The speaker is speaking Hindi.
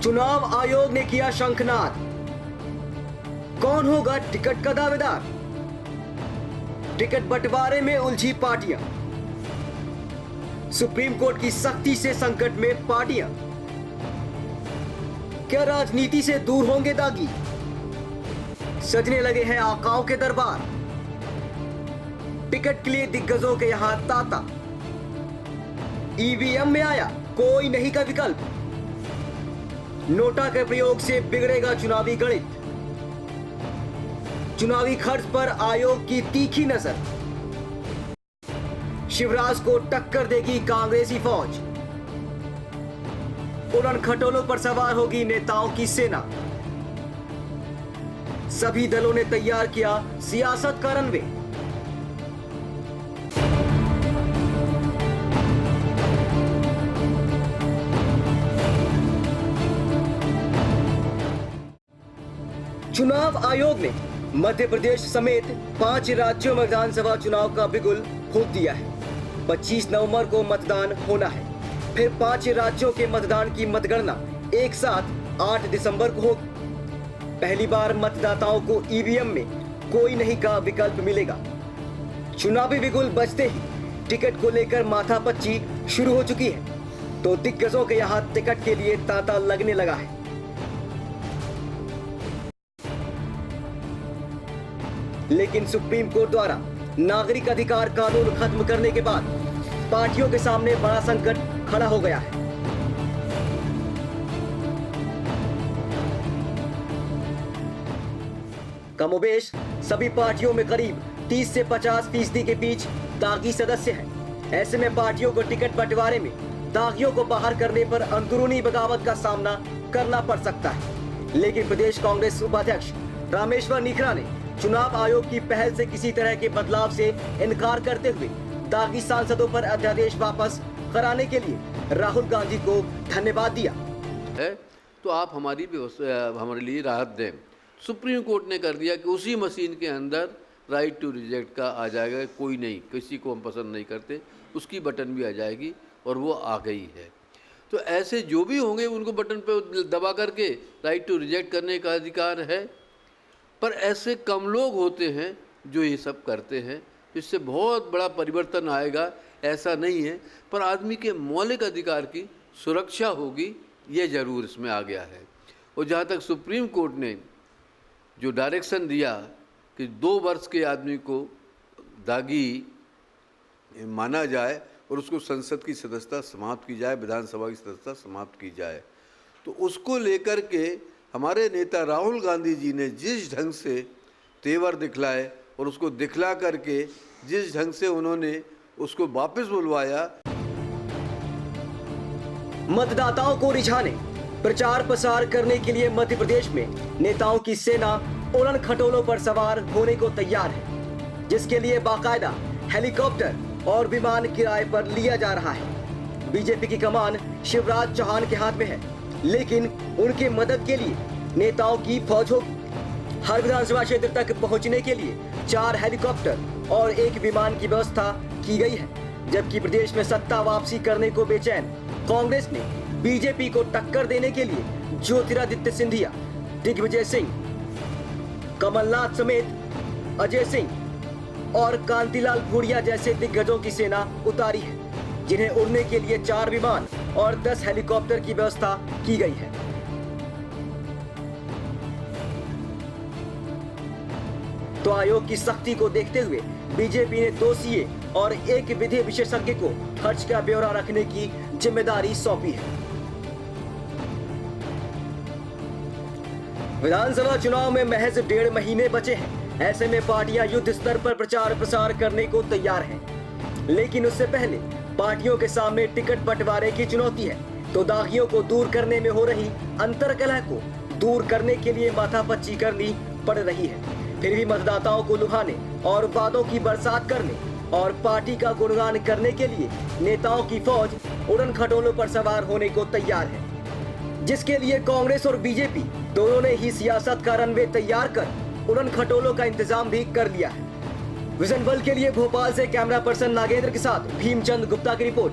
चुनाव आयोग ने किया शंखनाद। कौन होगा टिकट का दावेदार? टिकट बंटवारे में उलझी पार्टियां। सुप्रीम कोर्ट की सख्ती से संकट में पार्टियां। क्या राजनीति से दूर होंगे दागी? सजने लगे हैं आकाओं के दरबार। टिकट के लिए दिग्गजों के यहां ताता। ईवीएम में आया कोई नहीं का विकल्प। नोटा के प्रयोग से बिगड़ेगा चुनावी गणित। चुनावी खर्च पर आयोग की तीखी नजर। शिवराज को टक्कर देगी कांग्रेसी फौज। उड़न खटोलों पर सवार होगी नेताओं की सेना। सभी दलों ने तैयार किया सियासत का रनवे। चुनाव आयोग ने मध्य प्रदेश समेत 5 राज्यों में विधानसभा चुनाव का बिगुल फूंक दिया है। 25 नवंबर को मतदान होना है। फिर 5 राज्यों के मतदान की मतगणना एक साथ 8 दिसंबर को होगी। पहली बार मतदाताओं को ईवीएम में कोई नहीं का विकल्प मिलेगा। चुनावी बिगुल बजते ही टिकट को लेकर माथापच्ची शुरू हो चुकी है, तो दिग्गजों के यहां टिकट के लिए तांता लगने लगा है। लेकिन सुप्रीम कोर्ट द्वारा नागरिक अधिकार कानून खत्म करने के बाद पार्टियों के सामने बड़ा संकट खड़ा हो गया है। कमोबेश सभी पार्टियों में करीब 30 से 50% के बीच दागी सदस्य हैं। ऐसे में पार्टियों को टिकट बंटवारे में दागियों को बाहर करने पर अंदरूनी बगावत का सामना करना पड़ सकता है। लेकिन प्रदेश कांग्रेस उपाध्यक्ष रामेश्वर निखरा ने चुनाव आयोग की पहल से किसी तरह के बदलाव से इनकार करते हुए दागी सांसदों पर अध्यादेश वापस कराने के लिए राहुल गांधी को धन्यवाद दिया है। तो आप हमारे लिए राहत दें। सुप्रीम कोर्ट ने कर दिया कि उसी मशीन के अंदर राइट टू रिजेक्ट का आ जाएगा। कोई नहीं, किसी को हम पसंद नहीं करते, उसकी बटन भी आ जाएगी और वो आ गई है। तो ऐसे जो भी होंगे उनको बटन पे दबा करके राइट टू रिजेक्ट करने का अधिकार है। पर ऐसे कम लोग होते हैं जो ये सब करते हैं। इससे बहुत बड़ा परिवर्तन आएगा ऐसा नहीं है, पर आदमी के मौलिक अधिकार की सुरक्षा होगी, ये ज़रूर इसमें आ गया है। और जहाँ तक सुप्रीम कोर्ट ने जो डायरेक्शन दिया कि 2 वर्ष के आदमी को दागी माना जाए और उसको संसद की सदस्यता समाप्त की जाए, विधानसभा की सदस्यता समाप्त की जाए, तो उसको लेकर के हमारे नेता राहुल गांधी जी ने जिस ढंग से तेवर दिखलाए और उसको दिखला करके जिस ढंग से उन्होंने उसको वापस बुलवाया। मतदाताओं को रिझाने, प्रचार प्रसार करने के लिए मध्य प्रदेश में नेताओं की सेना उड़न खटोलों पर सवार होने को तैयार है, जिसके लिए बाकायदा हेलीकॉप्टर और विमान किराए पर लिया जा रहा है। बीजेपी की कमान शिवराज चौहान के हाथ में है, लेकिन उनकी मदद के लिए नेताओं की फौज होगी। हर विधानसभा क्षेत्र तक पहुंचने के लिए 4 हेलीकॉप्टर और 1 विमान की व्यवस्था की गई है। जबकि प्रदेश में सत्ता वापसी करने को बेचैन कांग्रेस ने बीजेपी को टक्कर देने के लिए ज्योतिरादित्य सिंधिया, दिग्विजय सिंह, कमलनाथ समेत अजय सिंह और कांतिलाल भूरिया जैसे दिग्गजों की सेना उतारी है, जिन्हें उड़ने के लिए 4 विमान और 10 हेलीकॉप्टर की व्यवस्था की गई है। तो आयोग की सख्ती को देखते हुए बीजेपी ने 2 सीए और 1 विधि विशेषज्ञ को खर्च का ब्यौरा रखने की जिम्मेदारी सौंपी है। विधानसभा चुनाव में महज 1.5 महीने बचे हैं। ऐसे में पार्टियां युद्ध स्तर पर प्रचार प्रसार करने को तैयार हैं। लेकिन उससे पहले पार्टियों के सामने टिकट बंटवारे की चुनौती है, तो दागियों को दूर करने में हो रही अंतर्कलह को दूर करने के लिए माथापच्ची करनी पड़ रही है। फिर भी मतदाताओं को लुभाने और वादों की बरसात करने और पार्टी का गुणगान करने के लिए नेताओं की फौज उड़न खटोलों पर सवार होने को तैयार है, जिसके लिए कांग्रेस और बीजेपी दोनों ने ही सियासत का रनवे तैयार कर उड़न खटोलों का इंतजाम भी कर लिया है। विजन वर्ल्ड के लिए भोपाल से कैमरा पर्सन नागेंद्र के साथ भीमचंद गुप्ता की रिपोर्ट।